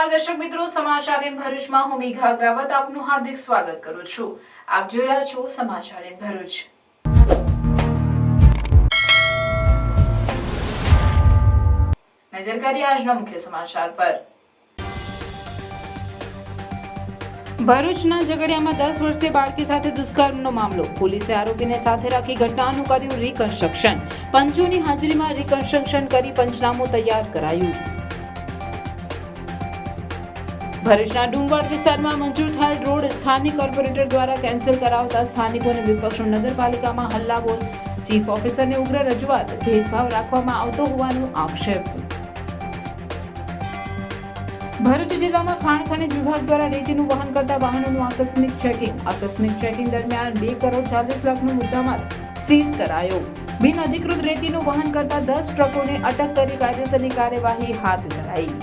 નમસ્કાર દર્શક મિત્રો, સમાચાર ઇન ભરૂચમાં હું મેઘા અગ્રવાલ આપનું હાર્દિક સ્વાગત કરું છું। આપ જોઈ રહ્યા છો સમાચાર ઇન ભરૂચ। નજર કરીએ આજના મુખ્ય સમાચાર પર। ભરૂચના ઝઘડિયામાં 10 વર્ષીય બાળકી સાથે દુષ્કર્મનો મામલો। પોલીસે આરોપીને સાથે રાખી ઘટનાનું કર્યું રિકન્સ્ટ્રક્શન। પંચોની હાજરીમાં રિકન્સ્ટ્રક્શન કરી પંચનામું તૈયાર કરાયું। ભરૂચના ડુંગવાડ વિસ્તારમાં મંજૂર થયેલ રોડ સ્થાનિક કોર્પોરેટર દ્વારા કેન્સલ કરાવતા સ્થાનિકો અને વિપક્ષનો નગરપાલિકામાં હલ્લાબોલ। ચીફ ઓફિસરને ઉગ્ર રજૂઆત, ભેદભાવ રાખવામાં આવતો હોવાનો આક્ષેપ। ભરૂચ જિલ્લામાં ખાણ ખનીજ વિભાગ દ્વારા રેતીનું વહન કરતા વાહનોનું આકસ્મિક ચેકિંગ દરમિયાન 2 કરોડ 40 લાખનો મુદ્દામાલ સીઝ કરાયો। બિન અધિકૃત રેતીનું વહન કરતા 10 ટ્રકોને અટક કરી કાયદેસરની કાર્યવાહી હાથ ધરાઈ।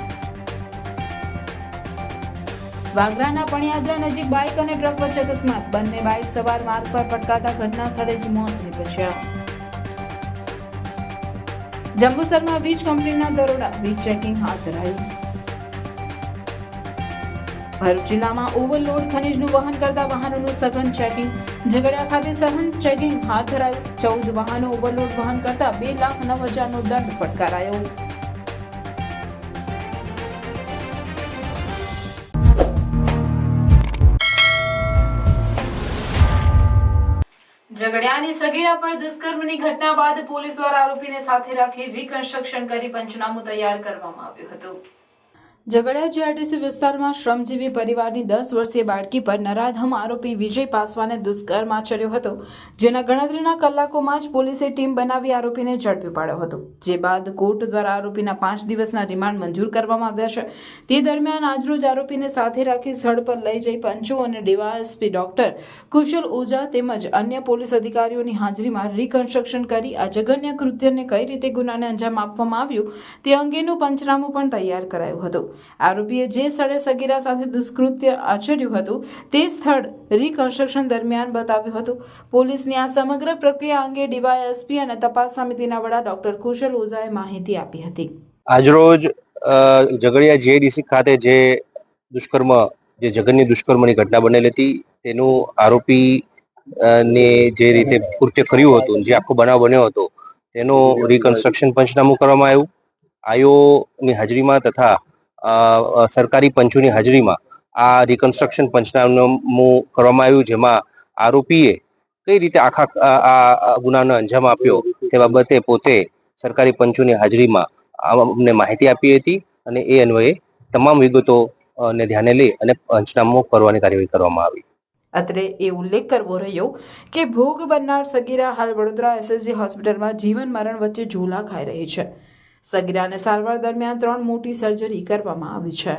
વાગરાના પણિયાદરા નજીક બાઇક અને ટ્રક વચ્ચે અકસ્માત। બંને બાઇક સવાર માર્ગ પર પટકાતા ઘટના સ્થળે જ મોત નીપજ્યા। જંબુસરમાં વીજ કંપનીના દરોડા, વીજ ચેકિંગ હાથ ધરાયું। ભરૂચ જિલ્લામાં ઓવરલોડ ખનીજનું વહન કરતા વાહનોનું સઘન ચેકિંગ। ઝઘડિયા ખાતે સઘન ચેકિંગ હાથ ધરાયું। 14 વાહનો ઓવરલોડ વહન કરતા 2,09,000નો દંડ ફટકારાયો। ઝઘડિયાની સગીરા પર દુષ્કર્મની ઘટના બાદ પોલીસ દ્વારા આરોપીને સાથે રાખી રિકન્સ્ટ્રક્શન કરી પંચનામું તૈયાર કરવામાં આવ્યું હતું। ઝઘડિયા જીઆઈડીસી વિસ્તારમાં શ્રમજીવી પરિવારની 10 વર્ષીય બાળકી પર નરાધમ આરોપી વિજય પાસવાને દુષ્કર્મ આચર્યો હતો, જેના ગણતરીના કલાકોમાં જ પોલીસે ટીમ બનાવી આરોપીને ઝડપી પાડ્યો હતો। જે બાદ કોર્ટ દ્વારા આરોપીના 5 દિવસના રિમાન્ડ મંજૂર કરવામાં આવ્યા છે। તે દરમિયાન આજરોજ આરોપીને સાથે રાખી સ્થળ પર લઈ જઈ પંચો અને ડીવાયએસપી ડોક્ટર કુશલ ઓઝા તેમજ અન્ય પોલીસ અધિકારીઓની હાજરીમાં રિકન્સ્ટ્રક્શન કરી આ જઘન્ય કૃત્યને કઈ રીતે ગુનાને અંજામ આપવામાં આવ્યું તે અંગેનું પંચનામું પણ તૈયાર કરાયું હતું। આરોપીએ જે સ્થળે સગીરા સાથે દુષ્કૃત્ય આચર્યું હતું તે સ્થળ રિકન્સ્ટ્રક્શન દરમિયાન બતાવ્યું હતું। પોલીસની આ સમગ્ર પ્રક્રિયા અંગે ડીવાયએસપી અને તપાસ સમિતિના વડા ડોક્ટર કુશલ ઓઝાએ માહિતી આપી હતી। આજરોજ ઝઘડિયા જીઆઈડીસી ખાતે જે જઘન્ય દુષ્કર્મની ઘટના બનેલી હતી તેનું આરોપી ને જે રીતે કૃત્ય કર્યું હતું, જે આખો બનાવ બન્યો હતો તેનું રિકન્સ્ટ્રક્શન પંચનામું કરવામાં આવ્યું। આયોની હાજરીમાં તથા સરકારી પંચોની હાજરીમાં આ રિકન્સ્ટ્રક્શન પંચનામું કરવામાં આવ્યું, જેમાં આરોપીએ કઈ રીતે આ ગુનાનો અંજામ આપ્યો તે બાબતે પોતે સરકારી પંચોની હાજરીમાં અમને માહિતી આપી હતી અને એ અન્વયે તમામ વિગતોને ધ્યાને લઈ અને પંચનામું કરવાની કાર્યવાહી કરવામાં આવી। અત્રે એ ઉલ્લેખ કરવો રહ્યો કે ભોગ બનનાર સગીરા હાલ વડોદરા એસએસજી હોસ્પિટલમાં જીવન મરણ વચ્ચે ઝૂલા ખાઈ રહી છે। સગીરાને સારવાર દરમિયાન 3 મોટી સર્જરી કરવામાં આવી છે।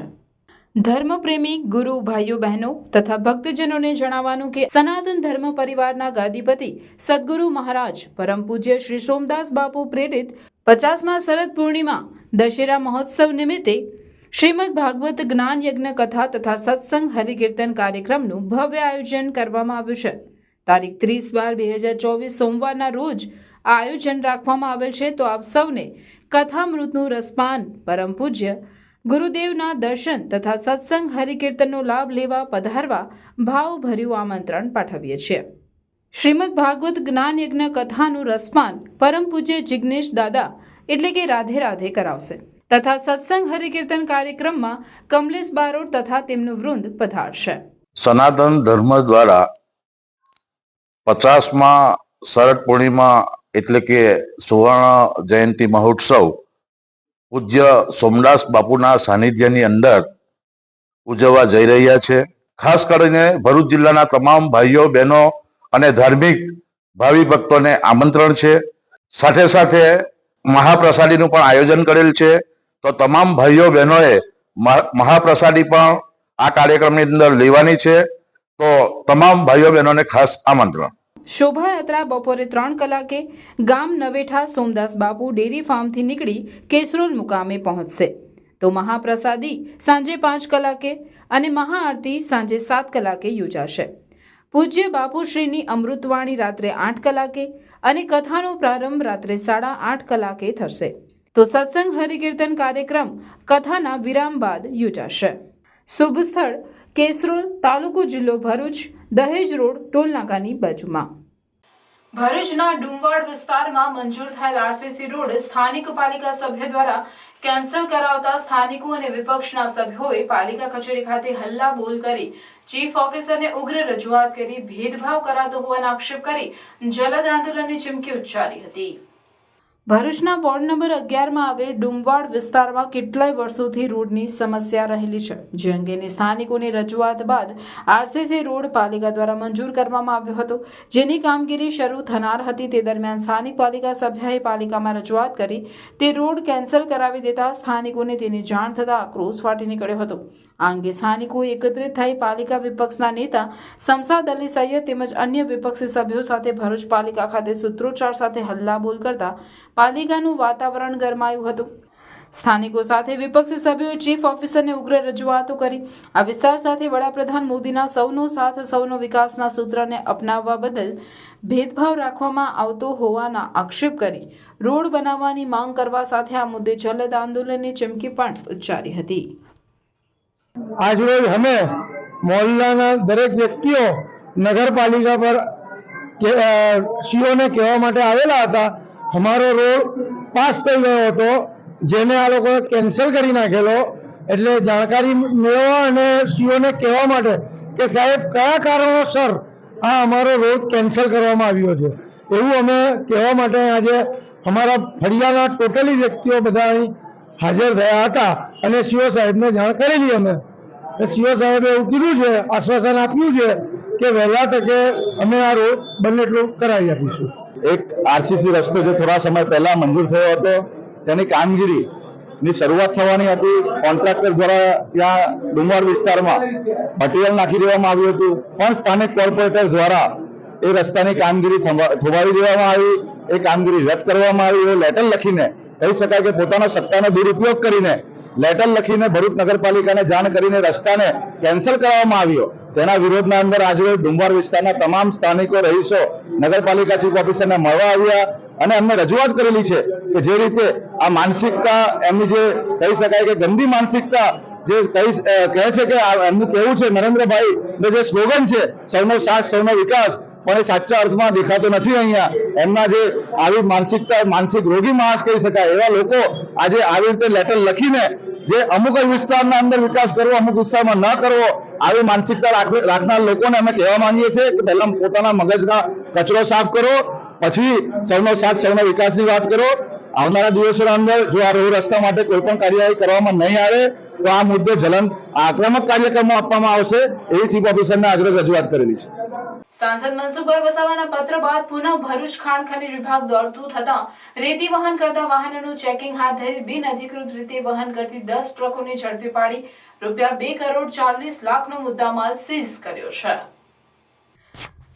ધર્મપ્રેમી ગુરુ ભાઈઓ બહેનો તથા ભક્તજનોને જણાવવાનું કે સનાતન ધર્મ પરિવારના ગાદીપતિ સદગુરુ મહારાજ પરમ પૂજ્ય શ્રી સોમદાસ બાપુ પ્રેરિત 50મા શરદ પૂર્ણિમા દશેરા મહોત્સવ નિમિત્તે શ્રીમદ ભાગવત જ્ઞાન યજ્ઞ કથા તથા સત્સંગ હરિકીર્તન કાર્યક્રમનું ભવ્ય આયોજન કરવામાં આવ્યું છે। તારીખ 30/12/2024 સોમવારના રોજ આ આયોજન રાખવામાં આવેલ છે। તો આપ સૌને કથામૃતનું રસપાન, પરમ પૂજ્ય ગુરુદેવના દર્શન તથા સત્સંગ હરિકીર્તનનો લાભ લેવા પધારવા ભાવભર્યું આમંત્રણ પાઠવીએ છીએ। શ્રીમદ ભાગવત જ્ઞાન યજ્ઞ કથાનું રસપાન પરમ પૂજ્ય જિગ્નેશ દાદા એટલે કે રાધે રાધે કરાવશે તથા સત્સંગ હરિકીર્તન કાર્યક્રમમાં કમલેશ બારોટ તથા તેમનું વૃંદ પધારશે। સનાતન ધર્મ દ્વારા 50મા શરદ પૂર્ણિમા એટલે કે સુવર્ણ જયંતિ મહોત્સવ પૂજ્ય સોમદાસ બાપુના સાનિધ્યની અંદર ઉજવવા જઈ રહ્યા છે। ખાસ કરીને ભરૂચ જિલ્લાના તમામ ભાઈઓ બહેનો અને ધાર્મિક ભાવિ ભક્તોને આમંત્રણ છે। સાથે સાથે મહાપ્રસાદીનું પણ આયોજન કરેલ છે। તો તમામ ભાઈઓ બહેનોએ મહાપ્રસાદી પણ આ કાર્યક્રમની અંદર લેવાની છે। તો તમામ ભાઈઓ બહેનોને ખાસ આમંત્રણ। શોભાયાત્રા બપોરે 3 કલાકે ગામ નવેઠા સોમદાસ બાપુ ડેરી ફાર્મથી નીકળી કેસરોલ મુકામે પહોંચશે। તો મહાપ્રસાદી સાંજે 5 કલાકે અને મહાઆરતી સાંજે 7 કલાકે યોજાશે। પૂજ્ય બાપુશ્રીની અમૃતવાણી રાત્રે 8 કલાકે અને કથાનો પ્રારંભ રાત્રે 8:30 કલાકે થશે। તો સત્સંગ હરિકીર્તન કાર્યક્રમ કથાના વિરામ બાદ યોજાશે. શુભ સ્થળ કેસરોલ, તાલુકો જિલ્લો ભરૂચ, દહેજ રોડ, ટોલનાકાની બાજુમાં. ભરૂચના ડુમવાડ વિસ્તારમાં મંજૂર થયેલ આરસીસી રોડ સ્થાનિક પાલિકા સભ્ય દ્વારા કેન્સલ કરાવતા સ્થાનિકો અને વિપક્ષના સભ્યોએ પાલિકા કચેરી ખાતે હલ્લાબોલ કરી ચીફ ઓફિસરને ઉગ્ર રજૂઆત કરી ભેદભાવ કરાતો હોવાનો આક્ષેપ કરી જલદ આંદોલનની ચીમકી ઉચ્ચારી હતી. ભરૂચના વોર્ડ નંબર 11માં આવેલ ડુમવાડ વિસ્તારમાં કેટલાય વર્ષોથી રોડની સમસ્યા રહેલી છે, જે અંગેની સ્થાનિકોની રજૂઆત બાદ આરસીસી રોડ પાલિકા દ્વારા મંજૂર કરવામાં આવ્યો હતો, જેની કામગીરી શરૂ થનાર હતી. તે દરમિયાન સ્થાનિક પાલિકા સભ્યએ પાલિકામાં રજૂઆત કરી તે રોડ કેન્સલ કરાવી દેતા સ્થાનિકોને તેની જાણ થતાં આક્રોશ ફાટી નીકળ્યો હતો. આ અંગે સ્થાનિકોએ એકત્રિત થઈ પાલિકા વિપક્ષના નેતા શમશાદ અલી સૈયદ તેમજ અન્ય વિપક્ષી સભ્યો સાથે ભરૂચ પાલિકા ખાતે સૂત્રોચ્ચાર સાથે હલ્લાબોલ કરતા પાલિકાનું વાતાવરણ ગરમાયું હતું. સ્થાનિકો સાથે વિપક્ષી સભ્યોએ ચીફ ઓફિસરને ઉગ્ર રજૂઆતો કરી આ વિસ્તાર સાથે વડાપ્રધાન મોદીના સૌનો સાથ સૌનો વિકાસના સૂત્રને અપનાવવા બદલ ભેદભાવ રાખવામાં આવતો હોવાના આક્ષેપ કરી રોડ બનાવવાની માંગ કરવા સાથે આ મુદ્દે જલદ આંદોલનની ચીમકી પણ ઉચ્ચારી હતી. આજરોજ અમે મોહલ્લાના દરેક વ્યક્તિઓ નગરપાલિકા પર સીઓને કહેવા માટે આવેલા હતા. અમારો રોડ પાસ થઈ ગયો હતો, જેને આ લોકોએ કેન્સલ કરી નાખેલો. એટલે જાણકારી મેળવવા અને સીઓને કહેવા માટે કે સાહેબ કયા કારણોસર આ અમારો રોડ કેન્સલ કરવામાં આવ્યો છે, એવું અમે કહેવા માટે આજે અમારા ફળિયાના ટોટલી વ્યક્તિઓ બધા અહીં હાજર થયા હતા અને સીઓ સાહેબને જાણ કરેલી. અમે સીઓ સાહેબે એવું કીધું છે, આશ્વાસન આપ્યું છે કે વહેલા તકે અમે આ રોડ બને એટલું કરાવી આપીશું. એક આરસીસી રસ્તો જે થોડા સમય પહેલા મંજૂર થયો હતો, તેની કામગીરીની શરૂઆત થવાની હતી. કોન્ટ્રાક્ટર દ્વારા ત્યાં ડુમવાડ વિસ્તારમાં મટીરિયલ નાખી દેવામાં આવ્યું હતું, પણ સ્થાનિક કોર્પોરેટર દ્વારા એ રસ્તાની કામગીરી થોભાવી દેવામાં આવી. એ કામગીરી રદ કરવામાં આવી. એ લેટર લખીને કહી શકાય કે પોતાનો સત્તાનો દુરુપયોગ કરીને લેટર લખીને ભરૂચ નગરપાલિકાને જાણ કરીને રસ્તાને કેન્સલ કરવામાં આવ્યો. તેના વિરોધના અંદર આજે ડુમવાડ વિસ્તારના તમામ સ્થાનિકો રહીશો નગરપાલિકા ચીફ ઓફિસરને મળવા આવ્યા અને અમને રજૂઆત કરેલી છે કે જે રીતે આ માનસિકતા એમની જે કહી શકાય કે ગંદી માનસિકતા જે કહે છે કે એમનું કહેવું છે નરેન્દ્રભાઈનો જે સ્લોગન છે સૌનો સાથ સૌનો વિકાસ, પણ એ સાચા અર્થમાં દેખાતો નથી. અહીંયા એમના જે આવી માનસિકતા માનસિક રોગી માણસ કહી શકાય એવા લોકો આજે આવી રીતે લેટર લખીને જે અમુક જ વિસ્તારના અંદર વિકાસ કરવો, અમુક વિસ્તારમાં ન કરવો, આવી માનસિકતા રાખનાર લોકોને અમે કહેવા માંગીએ છીએ કે પહેલા પોતાના મગજના કચરો સાફ કરો, પછી સૌનો સાથ સૌનો વિકાસની વાત કરો. આવનારા દિવસોના અંદર જો આ રોડ રસ્તા માટે કોઈ પણ કાર્યવાહી કરવામાં નહીં આવે તો આ મુદ્દે આક્રમક કાર્યક્રમો આપવામાં આવશે, એવી ચીફ ઓફિસરને આજરોજ રજૂઆત કરેલી છે. સાંસદ મનસુખભાઈ વસાવાના પત્ર બાદ પુનઃ ભરૂચ ખાણ ખનીજ વિભાગ દોડતું થતા રેતી વહન કરતા વાહનોનું ચેકિંગ હાથ ધરી બિનઅધિકૃત રીતે વહન કરતી 10 ટ્રકોને ઝડપી પાડી ₹2,40,00,000નો મુદ્દામાલ સીઝ કર્યો છે.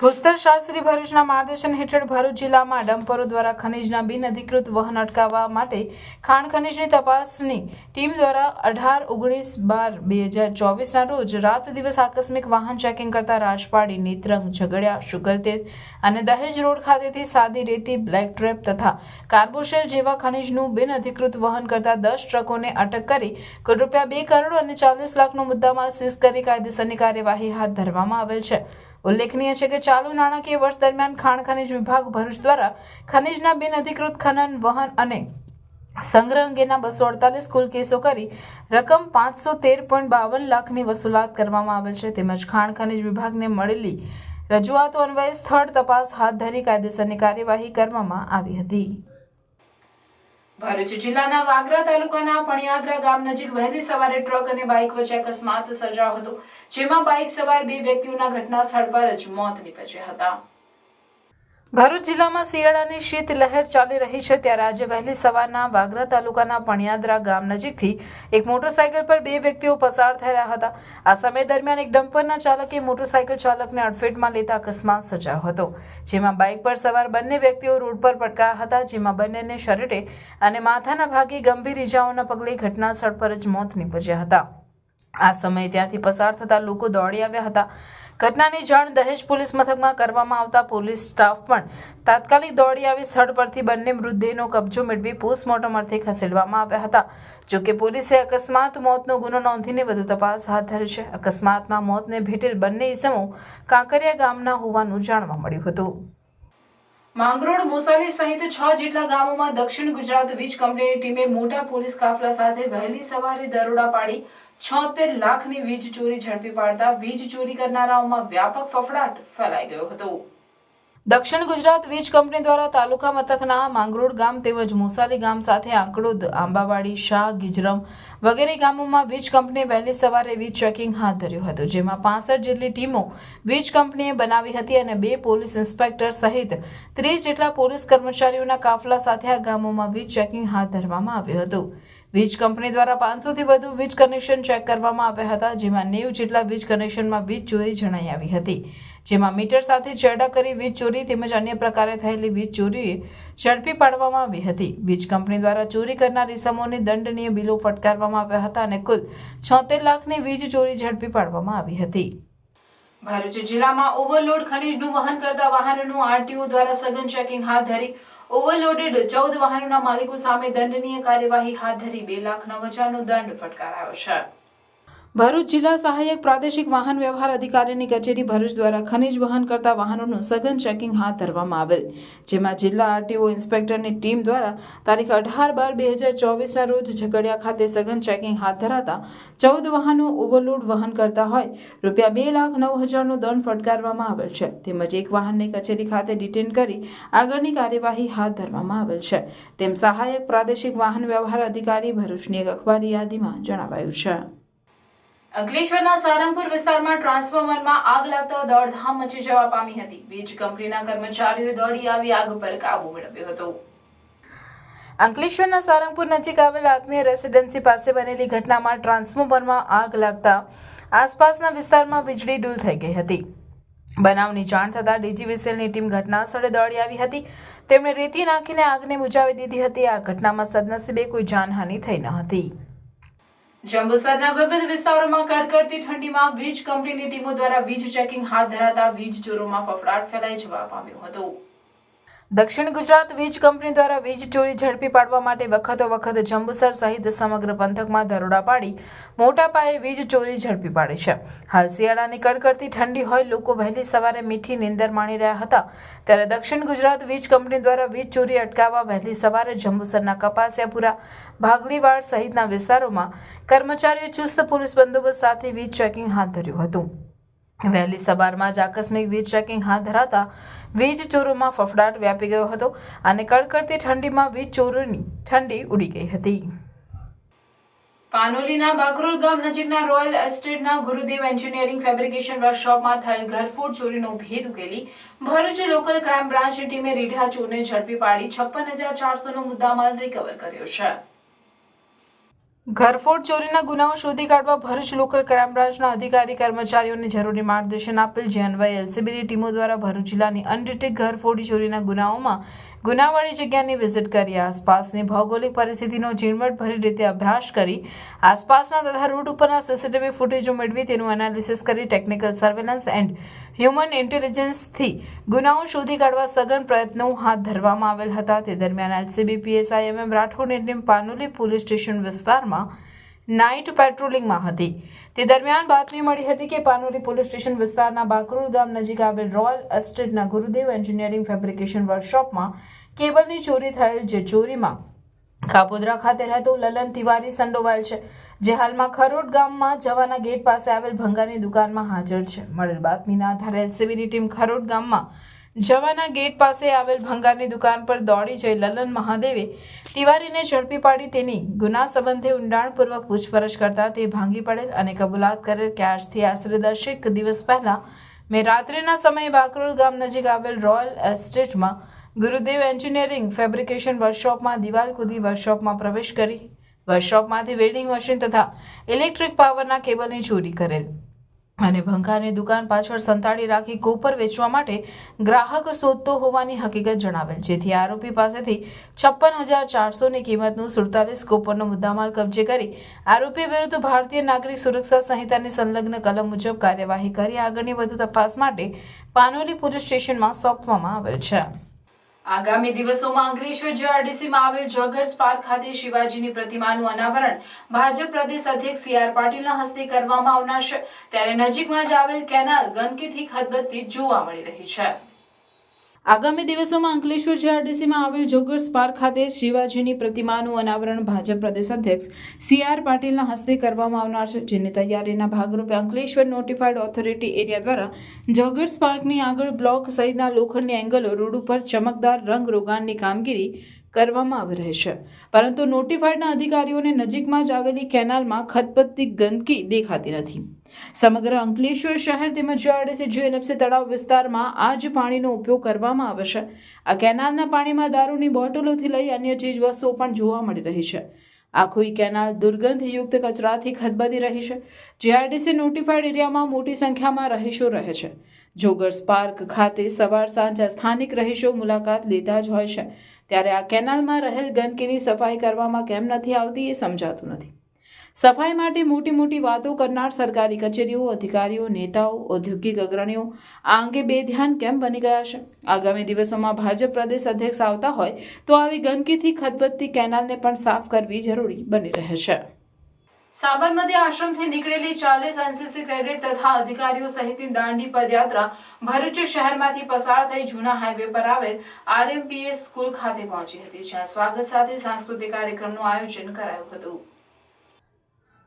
ભૂસ્તર શાસ્ત્રી ભરૂચના માર્ગદર્શન હેઠળ ભરૂચ જિલ્લામાં ડમ્પરો દ્વારા ખનીજના બિનઅધિકૃત વહન અટકાવવા માટે ખાણ ખનીજની તપાસની ટીમ દ્વારા 18/12/2024ના રોજ રાત દિવસ આકસ્મિક વાહન ચેકિંગ કરતા રાજપાડી, નેત્રંગ, ઝઘડિયા, શુગરતેજ અને દહેજ રોડ ખાતેથી સાદી રેતી, બ્લેક ટ્રેપ તથા કાર્બોશેલ જેવા ખનીજનું બિનઅધિકૃત વહન કરતા 10 ટ્રકોને અટક કરી કુલ ₹2,40,00,000નો મુદ્દામાલ સીઝ કરી કાયદેસરની કાર્યવાહી હાથ ધરવામાં આવેલ છે. ઉલ્લેખનીય છે કે ચાલુ નાણાકીય વર્ષ દરમિયાન ખાણ ખનીજ વિભાગ ભરૂચ દ્વારા ખનીજના બિનઅધિકૃત ખનન, વહન અને સંગ્રહ અંગેના 248 કુલ કેસો કરી રકમ 513.52 લાખની વસૂલાત કરવામાં આવેલ છે. તેમજ ખાણ ખનીજ વિભાગને મળેલી રજૂઆતો અન્વયે સ્થળ તપાસ હાથ ધરી કાયદેસરની કાર્યવાહી કરવામાં આવી હતી. ભરૂચ જિલ્લાના વાગરા તાલુકાના પણિયાદરા ગામ નજીક વહેલી સવારે ટ્રક અને બાઇક વચ્ચે અકસ્માત સર્જાયો હતો, જેમાં બાઇક સવાર 2 વ્યક્તિઓના ઘટના સ્થળ પર જ મોત નીપજ્યા હતા. ભરૂચ જિલ્લામાં શિયાળાની શીત લહેર ચાલી રહી છે, ત્યારે આજે વહેલી સવારના વાગરા તાલુકાના પણિયાદરા ગામ નજીકથી એક મોટરસાયકલ પર 2 વ્યક્તિઓ પસાર થઈ રહ્યા હતા. આ સમય દરમિયાન એક ડમ્પરના ચાલકે મોટરસાયકલ ચાલકને અડફેટમાં લેતા અકસ્માત સર્જાયો હતો, જેમાં બાઇક પર સવાર બંને વ્યક્તિઓ રોડ પર પટકાયા હતા, જેમાં બંનેને શરીરે અને માથાના ભાગે ગંભીર ઇજાઓના પગલે ઘટના સ્થળ પર જ મોત નીપજ્યા હતા. આ સમયે ત્યાંથી પસાર થતા લોકો દોડી આવ્યા હતા. ઘટનાની જાણ દહેજ પોલીસ મથકમાં કરવામાં આવતા પોલીસ સ્ટાફ પણ તાત્કાલિક દોડી આવી સ્થળ પરથી બંને મૃતદેહનો કબજો મેળવી પોસ્ટમોર્ટમ અર્થે ખસેડવામાં આવ્યા હતા. જોકે પોલીસે અકસ્માત મોતનો ગુનો નોંધીને વધુ તપાસ હાથ ધરી છે. અકસ્માતમાં મોતને ભેટેલ બંને ઇસમો કાંકરિયા ગામના હોવાનું જાણવા મળ્યું હતું. માંગરોળ, મોસાલી સહિત 6 જેટલા ગામોમાં દક્ષિણ ગુજરાત વીજ કંપનીની ટીમે મોટા પોલીસ કાફલા સાથે વહેલી સવારે દરોડા પાડી 76 લાખની વીજ ચોરી ઝડપી પાડતા વીજ ચોરી કરનારાઓમાં વ્યાપક ફફડાટ ફેલાઈ ગયો હતો. દક્ષિણ ગુજરાત વીજ કંપની દ્વારા તાલુકા મથકના માંગરોળ ગામ તેમજ મોસાલી ગામ સાથે આંકડોદ, આંબાવાડી, શાહ, ગીજરમ વગેરે ગામોમાં વીજ કંપનીએ વહેલી સવારે વીજ ચેકિંગ હાથ ધર્યું હતું, જેમાં 65 જેટલી ટીમો વીજ કંપનીએ બનાવી હતી અને 2 પોલીસ ઇન્સ્પેક્ટર સહિત 30 જેટલા પોલીસ કર્મચારીઓના કાફલા સાથે આ ગામોમાં વીજ ચેકિંગ હાથ ધરવામાં આવ્યું હતું. વીજ કંપની દ્વારા 500 થી વધુ વીજ કનેક્શન ચેક કરવામાં આવ્યા હતા, જેમાં 90 જેટલા વીજ કનેક્શનમાં વીજ ચોરી જણાઈ આવી હતી, જેમાં મીટર સાથે ચેડા કરી વીજ ચોરી તેમજ અન્ય પ્રકારે થયેલી વીજ ચોરી ઝડપી પાડવામાં આવી હતી. વીજ કંપની દ્વારા ચોરી કરનાર ઇસમોને દંડનીય બિલો ફટકારવામાં આવ્યા હતા અને કુલ 76 લાખની વીજ ચોરી ઝડપી પાડવામાં આવી હતી. ભરૂચ જિલ્લામાં ઓવરલોડ ખનીજનું વહન કરતા વાહનોનું આરટીઓ દ્વારા સઘન ચેકિંગ હાથ ધરી ઓવરલોડેડ 14 વાહનોના માલિકો સામે દંડનીય કાર્યવાહી હાથ ધરી 2,09,000નો દંડ ફટકારાયો છે. ભરૂચ જિલ્લા સહાયક પ્રાદેશિક વાહન વ્યવહાર અધિકારીની કચેરી ભરૂચ દ્વારા ખનીજ વહન કરતા વાહનોનું સઘન ચેકિંગ હાથ ધરવામાં આવેલ, જેમાં જિલ્લા આરટીઓ ઇન્સ્પેક્ટરની ટીમ દ્વારા તારીખ 18/12/2024 રોજ ઝઘડિયા ખાતે સઘન ચેકિંગ હાથ ધરાતા 14 વાહનો ઓવરલોડ વહન કરતા હોય ₹2,09,000નો દંડ ફટકારવામાં આવેલ છે, તેમજ એક વાહનને કચેરી ખાતે ડિટેન કરી આગળની કાર્યવાહી હાથ ધરવામાં આવેલ છે, તેમ સહાયક પ્રાદેશિક વાહન વ્યવહાર અધિકારી ભરૂચની એક અખબારી યાદીમાં જણાવાયું છે. અંકલેશ્વરના સારંગપુર વિસ્તારમાં ટ્રાન્સફોર્મરમાં આગ લાગતા દોડધામ મચી જવા પામી હતી. વીજ કંપનીના કર્મચારીઓએ દોડી આવી આગ પર કાબુ મેળવ્યો હતો. અંકલેશ્વરના સારંગપુર નજીક આવેલ આત્મીય રેસિડેન્સી પાસે બનેલી ઘટનામાં ટ્રાન્સફોર્મરમાં આગ લાગતા આસપાસના વિસ્તારમાં વીજળી ડૂલ થઈ ગઈ હતી. બનાવની જાણ થતાં ડીજીવીસીએલની ટીમ ઘટના સ્થળે દોડી આવી હતી. તેમણે રેતી નાખીને આગને બુઝાવી દીધી હતી. આ ઘટનામાં સદનસીબે કોઈ જાનહાનિ થઈ ન હતી. જંબુસરના વિવિધ વિસ્તારોમાં કડકડતી ઠંડીમાં વીજ કંપનીની ટીમો દ્વારા વીજ ચેકિંગ હાથ ધરાતા વીજ ચોરોમાં ફફડાટ ફેલાઈ જવા પામ્યો હતો. દક્ષિણ ગુજરાત વીજ કંપની દ્વારા વીજ ચોરી ઝડપી પાડવા માટે વખત જંબુસર સહિત સમગ્ર પંથકમાં દરોડા પાડી મોટા પાયે વીજ ચોરી ઝડપી પાડી છે. હાલ શિયાળાની કડકડતી ઠંડી હોય, લોકો વહેલી સવારે મીઠી નીંદર માણી રહ્યા હતા, ત્યારે દક્ષિણ ગુજરાત વીજ કંપની દ્વારા વીજ ચોરી અટકાવવા વહેલી સવારે જંબુસરના કપાસિયાપુરા, ભાગલીવાડ સહિતના વિસ્તારોમાં કર્મચારીઓ ચુસ્ત પોલીસ બંદોબસ્ત સાથે વીજ ચેકિંગ હાથ ધર્યું હતું. વહેલી સવારમાં જ આકસ્મિક વીજ ચેકિંગ હાથ ધરાતા વીજ ચોરોમાં ફફડાટ વ્યાપી ગયો હતો અને કડકડતી ઠંડીમાં વીજ ચોરોની ઠંડી ઉડી ગઈ હતી. પાનોલીના બાકરોલ ગામ નજીકના રોયલ એસ્ટેટના ગુરુદેવ એન્જિનિયરિંગ ફેબ્રિકેશન વર્કશોપમાં થયેલ ઘરફોડ ચોરીનો ભેદ ઉકેલી ભરૂચ લોકલ ક્રાઇમ બ્રાન્ચની ટીમે રીઢા ચોરને ઝડપી પાડી 56,400નો મુદ્દામાલ રિકવર કર્યો છે. ઘરફોડ ચોરીના ગુનાઓ શોધી કાઢવા ભરૂચ લોકલ ક્રાઇમ બ્રાન્ચના અધિકારી કર્મચારીઓને જરૂરી માર્ગદર્શન આપેલ, જે અન્વયે એલસીબીની ટીમો દ્વારા ભરૂચ જિલ્લાની અનડિટેક્ટ ઘરફોડી ચોરીના ગુનાઓમાં ગુનાવાળી જગ્યાની વિઝિટ કરી આસપાસની ભૌગોલિક પરિસ્થિતિનો ઝીણવટભરી રીતે અભ્યાસ કરી આસપાસના તથા રૂટ ઉપરના સીસીટીવી ફૂટેજો મેળવી તેનું એનાલિસિસ કરી ટેકનિકલ સર્વેલન્સ એન્ડ હ્યુમન ઇન્ટેલિજન્સથી ગુનાઓ શોધી કાઢવા સઘન પ્રયત્નો હાથ ધરવામાં આવેલ હતા. તે દરમિયાન એલસીબી પીએસઆઈ MM રાઠોડની ટીમ પાનોલી પોલીસ સ્ટેશન વિસ્તારમાં નાઇટ પેટ્રોલિંગમાં હતી. તે દરમિયાન બાતમી મળી હતી કે પાનોલી પોલીસ સ્ટેશન વિસ્તારના બાકરોલ ગામ નજીક આવેલ રોયલ એસ્ટેટના ગુરુદેવ એન્જિનિયરિંગ ફેબ્રિકેશન વર્કશોપમાં કેબલની ચોરી થયેલ, જે ચોરીમાં કાપોદ્રા ખાતે રહેતો લલન તિવારી સંડોવાયેલ છે, જે હાલમાં ખરોડ ગામમાં જવાના ગેટ પાસે આવેલ ભંગારની દુકાનમાં હાજર છે. મળેલ બાતમીના આધારે એલસીબીની ટીમ ખરોડ ગામમાં જવાના ગેટ પાસે આવેલ ભંગારની દુકાન પર દોડી જઈ લલન મહાદેવે તિવારીને ઝડપી પાડી તેની ગુના સંબંધે ઊંડાણપૂર્વક પૂછપરછ કરતા તે ભાંગી પડેલ અને કબૂલાત કરેલ કે આજથી આશરે 10 દિવસ પહેલા મેં રાત્રિના સમયે બાકરોલ ગામ નજીક આવેલ રોયલ એસ્ટેટમાં ગુરુદેવ એન્જિનિયરિંગ ફેબ્રિકેશન વર્કશોપમાં દિવાલ કૂદી વર્કશોપમાં પ્રવેશ કરી વર્કશોપમાંથી વેલ્ડિંગ મશીન તથા ઇલેક્ટ્રિક પાવરના કેબલની ચોરી કરેલ. અને ભંગારની દુકાન પાછળ સંતાડી રાખી કોપર વેચવા માટે ગ્રાહક શોધતો હોવાની હકીકત જણાવેલ, જેથી આરોપી પાસેથી 56,400 ની કિંમતનું 47 કોપરનો મુદ્દામાલ કબજે કરી આરોપી વિરુદ્ધ ભારતીય નાગરિક સુરક્ષા સંહિતાની સંલગ્ન કલમ મુજબ કાર્યવાહી કરી આગળની વધુ તપાસ માટે પાનોલી પોલીસ સ્ટેશનમાં સોંપવામાં આવેલ છે. આગામી દિવસોમાં અંકલેશ્વર જીઆરડીસીમાં આવેલ જોગર્સ પાર્ક ખાતે શિવાજીની પ્રતિમાનું અનાવરણ ભાજપ પ્રદેશ અધ્યક્ષ CR પાટીલના હસ્તે કરવામાં આવનાર છે, ત્યારે નજીકમાં જ આવેલ કેનાલ ગંદકીથી ખદબદતી જોવા મળી રહી છે. આગામી દિવસોમાં અંકલેશ્વર જીઆરડીસીમાં આવેલ જોગર્સ પાર્ક ખાતે શિવાજીની પ્રતિમાનું અનાવરણ ભાજપ પ્રદેશ અધ્યક્ષ CR પાટીલના હસ્તે કરવામાં આવનાર છે, જેની તૈયારીના ભાગરૂપે અંકલેશ્વર નોટિફાઈડ ઓથોરિટી એરિયા દ્વારા જોગર્સ પાર્કની આગળ બ્લોક સહિતના લોખંડની એંગલો રોડ ઉપર ચમકદાર રંગ રોગાનની કામગીરી કરવામાં આવી રહી છે, પરંતુ નોટિફાઈડના અધિકારીઓને નજીકમાં જ આવેલી કેનાલમાં ખદબદતી ગંદકી દેખાતી નથી. સમગ્ર અંકલેશ્વર શહેર તેમજ જીઆરડીસી GNFC તળાવ વિસ્તારમાં આ જ પાણીનો ઉપયોગ કરવામાં આવે છે. આ કેનાલના પાણીમાં દારૂની બોટલોથી લઈ અન્ય ચીજ વસ્તુઓ પણ જોવા મળી રહી છે. આખી કેનાલ દુર્ગંધયુક્ત કચરાથી ખદબદી રહી છે. જીઆરડીસી નોટિફાઈડ એરિયામાં મોટી સંખ્યામાં રહીશો રહે છે. જોગર્સ પાર્ક ખાતે સવાર સાંજ સ્થાનિક રહીશો મુલાકાત લેતા જ હોય છે, ત્યારે આ કેનાલમાં રહેલ ગંદકીની સફાઈ કરવામાં કેમ નથી આવતી એ સમજાતું નથી. સફાઈ માટે મોટી મોટી વાતો કરનાર સરકારી કચેરીઓ, અધિકારીઓ, નેતાઓ, ઔદ્યોગિક અગ્રણીઓ આ અંગે બેધ્યાન કેમ બની ગયા છે? આગામી દિવસોમાં ભાજપ પ્રદેશ અધ્યક્ષ આવતા હોય તો આવી ગંદકીથી ખદબદતી કેનાલને પણ સાફ કરવી જરૂરી બની રહે છે. સાબરમતી આશ્રમથી નીકળેલી 40 NCC કેડેટ તથા અધિકારીઓ સહિતની દાંડી પદયાત્રા ભરૂચ શહેરમાંથી પસાર થઈ જૂના હાઈવે પર આવેલ RMPS સ્કૂલ ખાતે પહોંચી હતી, જ્યાં સ્વાગત સાથે સાંસ્કૃતિક કાર્યક્રમનું આયોજન કરાયું હતું.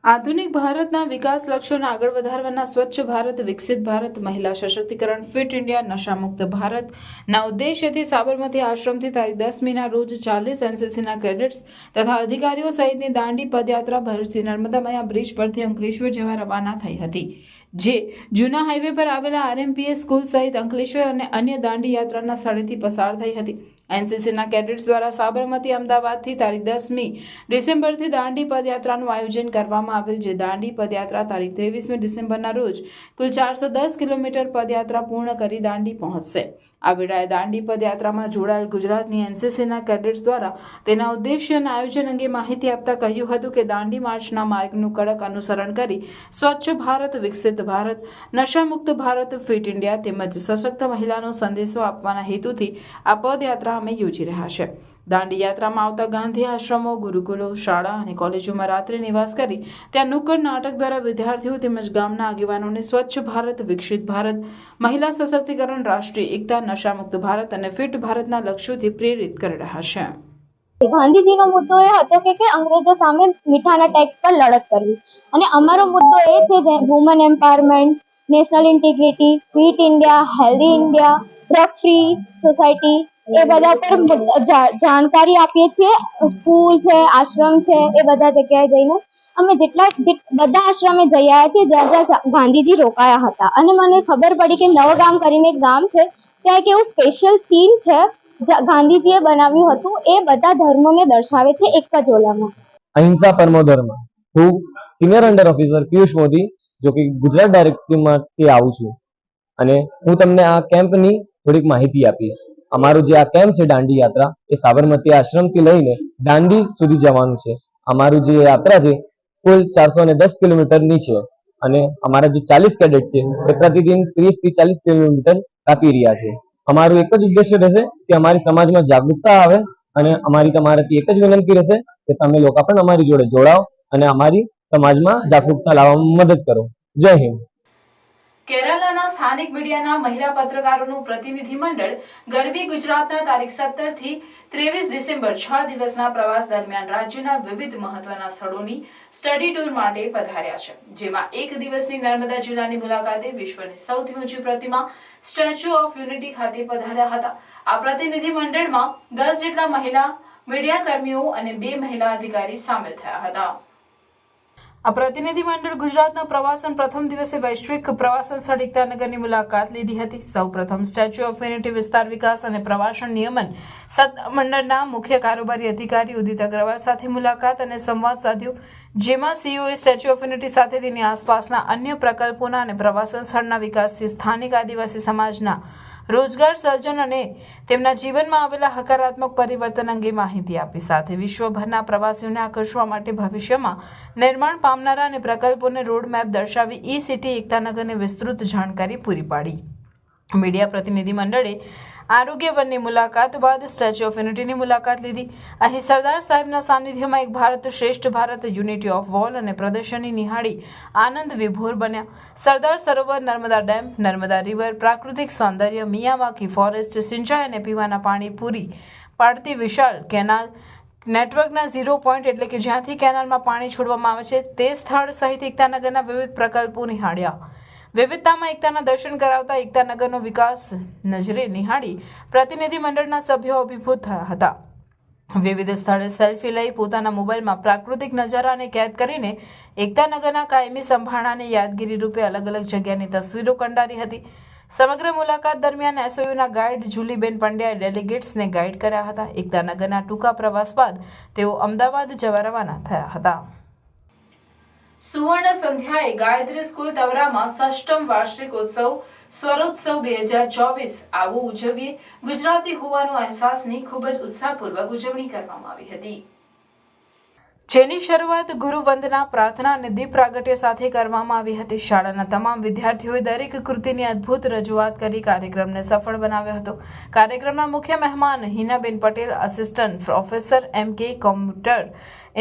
આધુનિક ભારતના વિકાસ લક્ષ્યોને આગળ વધારવાના સ્વચ્છ ભારત, વિકસિત ભારત, મહિલા સશક્તિકરણ, ફિટ ઇન્ડિયા, નશામુક્ત ભારતના ઉદ્દેશ્યથી સાબરમતી આશ્રમથી તારીખ 10 મીના રોજ 40 NCCના કેડેટ્સ તથા અધિકારીઓ સહિતની દાંડી પદયાત્રા ભરૂચથી નર્મદામયા બ્રિજ પરથી અંકલેશ્વર જવા રવાના થઈ હતી, જે જૂના હાઈવે પર આવેલા RMPS સ્કૂલ સહિત અંકલેશ્વર અને અન્ય દાંડી યાત્રાના સ્થળેથી પસાર થઈ હતી. NCCના કેડેટ્સ દ્વારા સાબરમતી અમદાવાદથી તારીખ 10મી ડિસેમ્બરથી દાંડી પદયાત્રાનું આયોજન કરવામાં આવેલ, જે દાંડી પદયાત્રા તારીખ 23મી ડિસેમ્બરના રોજ કુલ 410 કિલોમીટર પદયાત્રા પૂર્ણ કરી દાંડી પહોંચશે. આ વેળાએ દાંડી પદયાત્રામાં જોડાયેલ ગુજરાતની NCCના કેડેટ્સ દ્વારા તેના ઉદ્દેશ્ય અને આયોજન અંગે માહિતી આપતા કહ્યું હતું કે દાંડી માર્ચના માર્ગનું કડક અનુસરણ કરી સ્વચ્છ ભારત, વિકસિત ભારત, નશામુક્ત ભારત, ફિટ ઇન્ડિયા તેમજ સશક્ત મહિલાનો સંદેશો આપવાના હેતુથી આ પદયાત્રા અમે યોજી રહ્યા છે. દાંડી યાત્રામાં આવતા ગાંધી આશ્રમો, ગુરુકુલો, શાળા અને કોલેજોમાં રાત્રિ નિવાસ કરી ત્યાં નુક્કડ નાટક દ્વારા વિદ્યાર્થીઓ તેમજ ગામના આગેવાનોને સ્વચ્છ ભારત, વિકસિત ભારત, મહિલા સશક્તિકરણ, રાષ્ટ્રીય એકતા, નશામુક્ત ભારત અને ફિટ ભારતના લક્ષ્યોથી પ્રેરિત કરી રહ્યા છે. ગાંધીજીનો મુદ્દો એ હતો કે અંગ્રેજો સામે મીઠાના ટેક્સ પર લડત કરવી, અને અમારો મુદ્દો એ છે woman empowerment, national integrity, fit India, healthy India, drug free society, એ બધા પર જાણકારી આપીએ છીએ. સ્કૂલ છે, આશ્રમ છે, એ બધા જગ્યાએ જઈને અમે બધા આશ્રમે જઈ આવ્યા છીએ જ્યાં જ્યાં ગાંધીજી રોકાયા હતા. અને મને ખબર પડી કે નવગામ કરીને એક ગામ છે, ત્યાં એક એવું સ્પેશિયલ ચીન છે ગાંધીજીએ બનાવ્યું હતું. એ બધા ધર્મોને દર્શાવે છે એક જ ઓલામાં. અહિંસા પરમો ધર્મ. હું senior under officer Piyush Modi, જો કે ગુજરાત ડાયરેક્ટરીમાંથી આવું છું, અને હું તમને આ કેમ્પની થોડીક માહિતી આપીશ. અમારું જે આ કેમ્પ છે દાંડી યાત્રા, એ સાબરમતી આશ્રમથી લઈને દાંડી સુધી જવાનું છે. અમારું જે યાત્રા છે કુલ 410 કિલોમીટરની છે, અને અમારા જે 40 કેડેટ છે એ પ્રતિદિન 30 થી 40 કિલોમીટર કાપી રહ્યા છે. અમારું એક જ ઉદ્દેશ્ય રહેશે કે અમારી સમાજમાં જાગૃતતા આવે, અને અમારી તમારાથી એક જ વિનંતી રહેશે કે તમે લોકો પણ અમારી જોડે જોડાઓ અને અમારી સમાજમાં જાગૃતતા લાવવામાં મદદ કરો. જય હિન્દ. કેરાલાના સ્થાનિક મીડિયાના મહિલા પત્રકારોનું પ્રતિનિધિ મંડળ ગરવી ગુજરાતના તારીખ 17 થી 23 ડિસેમ્બર 6 દિવસના પ્રવાસ દરમિયાન રાજ્યના વિવિધ મહત્વના સ્થળોની સ્ટડી ટૂર માટે પધાર્યા છે, જેમાં એક દિવસની નર્મદા જિલ્લાની મુલાકાતે વિશ્વની સૌથી ઊંચી પ્રતિમા સ્ટેચ્યુ ઓફ યુનિટી ખાતે પધાર્યા હતા. આ પ્રતિનિધિ મંડળમાં 10 જેટલા મહિલા મીડિયા કર્મીઓ અને 2 મહિલા અધિકારી સામેલ થયા હતા. આ પ્રતિનિધિમંડળ ગુજરાતના પ્રવાસન પ્રથમ દિવસે વૈશ્વિક પ્રવાસન સ્થળ એકતાનગરની મુલાકાત લીધી હતી. સૌપ્રથમ સ્ટેચ્યુ ઓફ યુનિટી વિસ્તાર વિકાસ અને પ્રવાસન નિયમન સત્તામંડળના મુખ્ય કારોબારી અધિકારી ઉદિત અગ્રવાલ સાથે મુલાકાત અને સંવાદ સાધ્યો, જેમાં સીઈઓએ સ્ટેચ્યુ ઓફ યુનિટી સાથે તેની આસપાસના અન્ય પ્રકલ્પોના અને પ્રવાસન સ્થળના વિકાસથી સ્થાનિક આદિવાસી સમાજના રોજગાર સર્જન અને તેમના જીવનમાં આવેલા હકારાત્મક પરિવર્તન અંગે માહિતી આપી. સાથે વિશ્વભરના પ્રવાસીઓને આકર્ષવા માટે ભવિષ્યમાં નિર્માણ પામનારા અને પ્રકલ્પોને રોડમેપ દર્શાવી ઈ સિટી એકતાનગરને વિસ્તૃત જાણકારી પૂરી પાડી. મીડિયા પ્રતિનિધિમંડળે આરોગ્ય વનની મુલાકાત બાદ સ્ટેચ્યુ ઓફ યુનિટીની મુલાકાત લીધી. અહીં સરદાર સાહેબના સાનિધ્યમાં એક ભારત શ્રેષ્ઠ ભારત, યુનિટી ઓફ વોલ અને પ્રદર્શની નિહાળી આનંદ વિભોર બન્યા. સરદાર સરોવર, નર્મદા ડેમ, નર્મદા રિવર, પ્રાકૃતિક સૌંદર્ય, મિયાવાકી ફોરેસ્ટ, સિંચાઈ અને પીવાના પાણી પૂરી પાડતી વિશાળ કેનાલ, નેટવર્કના 0 પોઈન્ટ એટલે કે જ્યાંથી કેનાલમાં પાણી છોડવામાં આવે છે તે સ્થળ સહિત એકતાનગરના વિવિધ પ્રકલ્પો નિહાળ્યા. વિવિધતામાં એકતાના દર્શન કરાવતા એકતાનગરનો વિકાસ નજરે નિહાળી પ્રતિનિધિમંડળના સભ્યો અભિભૂત થયા હતા. વિવિધ સ્થળે સેલ્ફી લઈ પોતાના મોબાઈલમાં પ્રાકૃતિક નજારાને કેદ કરીને એકતાનગરના કાયમી સંભાળાની યાદગીરી રૂપે અલગ અલગ જગ્યાની તસવીરો કંડારી હતી. સમગ્ર મુલાકાત દરમિયાન એસઓયુના ગાઈડ જુલીબેન પંડ્યાએ ડેલિગેટ્સને ગાઈડ કર્યા હતા. એકતાનગરના ટૂંકા પ્રવાસ બાદ તેઓ અમદાવાદ જવા રવાના થયા હતા. સુવર્ણ સંધ્યાએ ગાયત્રી સ્કૂલ તવરામાં 6મ વાર્ષિક ઉત્સવ સ્વરોત્સવ 2024 આવો ઉજવીએ ગુજરાતી હોવાનો અહેસાસની ખૂબ જ ઉત્સાહપૂર્વક ઉજવણી કરવામાં આવી હતી, જેની શરૂઆત ગુરુ વંદના, પ્રાર્થના અને દીપ પ્રાગટ્ય સાથે કરવામાં આવી હતી. શાળાના તમામ વિદ્યાર્થીઓએ દરેક કૃતિની અદ્ભુત રજૂઆત કરી કાર્યક્રમને સફળ બનાવ્યો હતો. કાર્યક્રમના મુખ્ય મહેમાન Hinaben Patel, assistant professor MK computer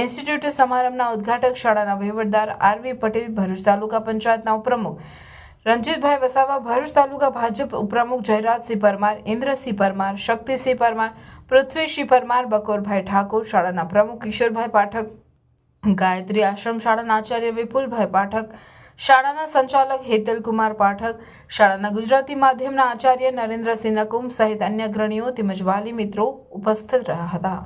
institute, સમારંભના ઉદ્ઘાટક શાળાના વહીવટદાર RV પટેલ, ભરૂચ તાલુકા પંચાયતના ઉપપ્રમુખ રણજીતભાઈ વસાવા, ભરૂચ તાલુકા ભાજપ ઉપપ્રમુખ જયરાજસિંહ પરમાર, ઇન્દ્રસિંહ પરમાર, શક્તિસિંહ પરમાર, પૃથ્વીસિંહ પરમાર, બકોરભાઈ ઠાકોર, શાળાના પ્રમુખ કિશોરભાઈ પાઠક, ગાયત્રી આશ્રમ શાળાના આચાર્ય વિપુલભાઈ પાઠક, શાળાના સંચાલક હેતલકુમાર પાઠક, શાળાના ગુજરાતી માધ્યમના આચાર્ય નરેન્દ્રસિંહ નકુમ સહિત અન્ય અગ્રણીઓ તેમજ વાલી મિત્રો ઉપસ્થિત રહ્યા હતા.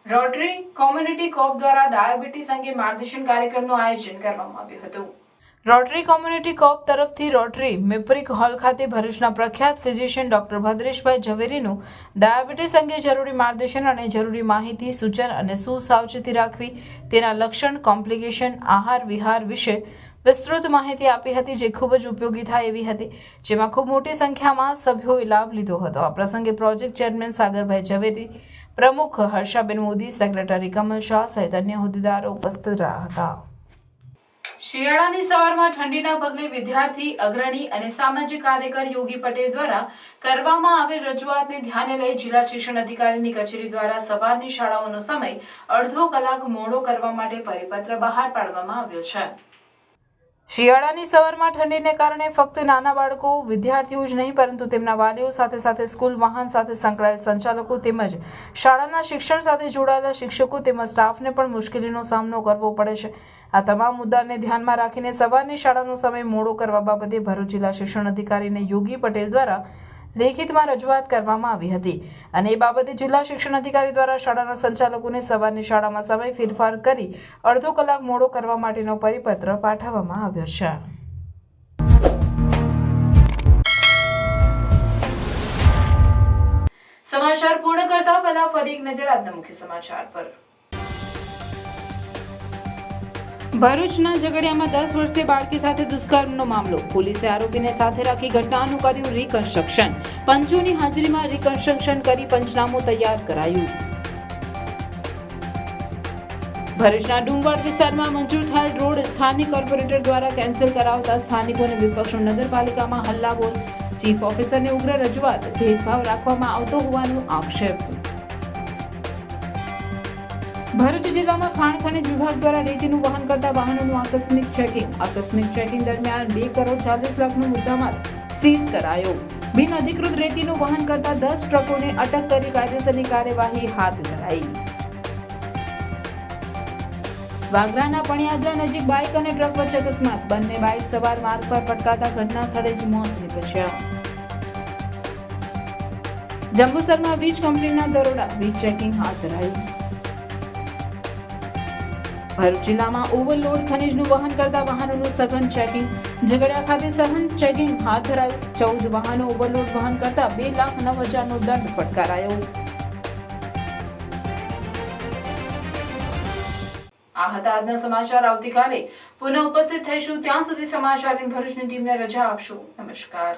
રોટરી કોમ્યુનિટી કોપ દ્વારા ડાયાબિટીસ અંગે માર્ગદર્શન કાર્યક્રમનું આયોજન કરવામાં આવ્યું હતું. રોટરી કોમ્યુનિટી કોપ તરફથી રોટરી મિપ્રિક હોલ ખાતે ભરૂચના પ્રખ્યાત ફિઝિશિયન ડોક્ટર ભદ્રેશભાઈ ઝવેરીનું ડાયાબિટીસ અંગે જરૂરી માર્ગદર્શન અને જરૂરી માહિતી, સૂચન અને શું સાવચેતી રાખવી, તેના લક્ષણ, કોમ્પ્લિકેશન, આહાર વિહાર વિશે વિસ્તૃત માહિતી આપી હતી, જે ખૂબ જ ઉપયોગી થાય એવી હતી, જેમાં ખૂબ મોટી સંખ્યામાં સભ્યોએ લાભ લીધો હતો. આ પ્રસંગે પ્રોજેક્ટ ચેરમેન સાગરભાઈ ઝવેરી, પ્રમુખ હર્ષાબેન મોદી, સેક્રેટરી કમલ શાહ સહિત અન્ય હોદ્દેદારો ઉપસ્થિત રહ્યા હતા. શિયાળાની સવારમાં ઠંડીના પગલે વિદ્યાર્થી અગ્રણી અને સામાજિક કાર્યકર યોગી પટેલ દ્વારા કરવામાં આવેલ રજૂઆતને ધ્યાને લઈ જિલ્લા શિક્ષણ અધિકારીની કચેરી દ્વારા સવારની શાળાઓનો સમય અડધો કલાક મોડો કરવા માટે પરિપત્ર બહાર પાડવામાં આવ્યો છે. શિયાળાની સવારમાં ઠંડીને કારણે ફક્ત નાના બાળકો, વિદ્યાર્થીઓ જ નહીં પરંતુ તેમના વાલીઓ સાથે સાથે સ્કૂલ વાહન સાથે સંકળાયેલ સંચાલકો તેમજ શાળાના શિક્ષણ સાથે જોડાયેલા શિક્ષકો તેમજ સ્ટાફને પણ મુશ્કેલીનો સામનો કરવો પડે છે. આ તમામ મુદ્દાને ધ્યાનમાં રાખીને સવારની શાળાનો સમય મોડો કરવા બાબતે ભરૂચ જિલ્લા શિક્ષણ અધિકારીને યોગી પટેલ દ્વારા લેખિતમાં રજૂઆત કરવામાં આવી હતી અને એ બાબતે જિલ્લા શિક્ષણ અધિકારી દ્વારા શાળાના સંચાલકોને સવારની શાળામાં સમય ફેરફાર કરી અડધો કલાક મોડો કરવા માટેનો પરિપત્ર પાઠવવામાં આવ્યો છે. સમાચાર પૂર્ણ કરતા પહેલા ફરી એક નજર આજના મુખ્ય સમાચાર પર. ભરૂચના ઝઘડિયામાં 10 વર્ષીય બાળકી સાથે દુષ્કર્મનો મામલો. પોલીસે આરોપીને સાથે રાખી ઘટનાનું કર્યું રિકન્સ્ટ્રક્શન. પંચોની હાજરીમાં રિકન્સ્ટ્રક્શન કરી પંચનામું તૈયાર કરાયું. ભરૂચના ડુંગવાડ વિસ્તારમાં મંજૂર થયેલ રોડ સ્થાનિક કોર્પોરેટર દ્વારા કેન્સલ કરાવતા સ્થાનિકોને વિપક્ષનો નગરપાલિકામાં હલ્લાબોલ. ચીફ ઓફિસરને ઉગ્ર રજૂઆત. ભેદભાવ રાખવામાં આવતો હોવાનો આક્ષેપ. ભરૂચ જિલ્લામાં ખાણ ખનીજ વિભાગ દ્વારા રેતીનું વહન કરતા વાહનોનું આકસ્મિક ચેકિંગ. આકસ્મિક ચેકિંગ દરમિયાન 2,40,00,000નો મુદ્દામાલ સીઝ કરાયો. બિન અધિકૃત રેતીનું વહન કરતા 10 ટ્રકોને અટક કરી કાયદેસરની કાર્યવાહી હાથ ધરાઈ. વાગરાના પણિયાદરા નજીક બાઇક અને ટ્રક વચ્ચે અકસ્માત. બંને બાઇક સવાર માર્ગ પર પટકાતા ઘટના સ્થળે જ મોત નીપજ્યા. જંબુસરમાં વીજ કંપનીના દરોડા. વીજ ચેકિંગ હાથ ધરાયું. ભરૂચ જિલ્લામાં ઓવરલોડ ખનીજનું વહન કરતા વાહનોનું સઘન ચેકિંગ. ઝઘડિયા ખાતે સઘન ચેકિંગ હાથ ધરાયું. 14 વાહનો ઓવરલોડ વહન કરતા 2,09,000નો દંડ ફટકારાયો. આ હતા આજના સમાચાર. આવતીકાલે પુનઃ ઉપસ્થિત થઈશું. ત્યાં સુધી સમાચારની ભરૂચની ટીમને રજા આપશો. નમસ્કાર.